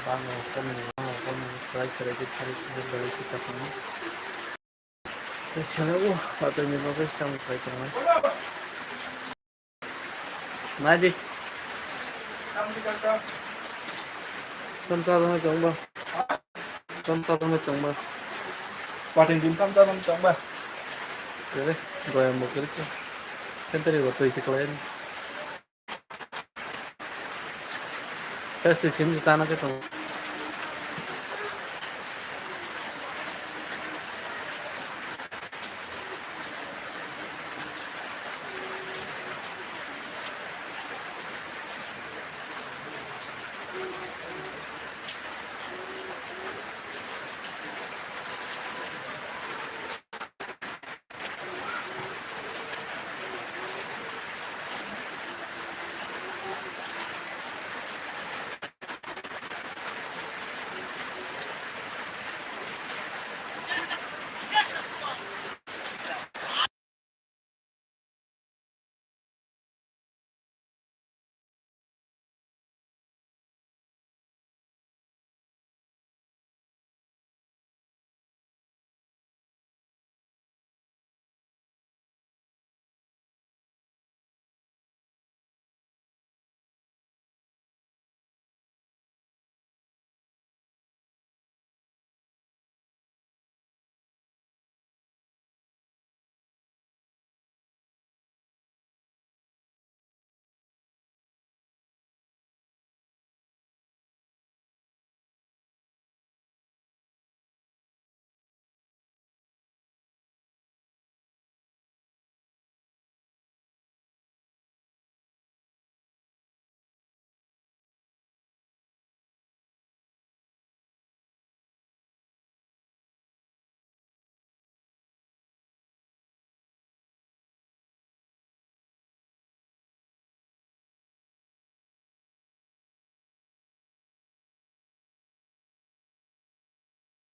con try करायची बघायची आपण चलो आता मी बघायच काम ट्राय करणार माझी 깜짝은 정말 깜짝은 정말 Pating din 깜짝은 정말 그래 뭐야 뭐 그렇게 팬들이 또 있을 거야 패스 지금 싸나게 좀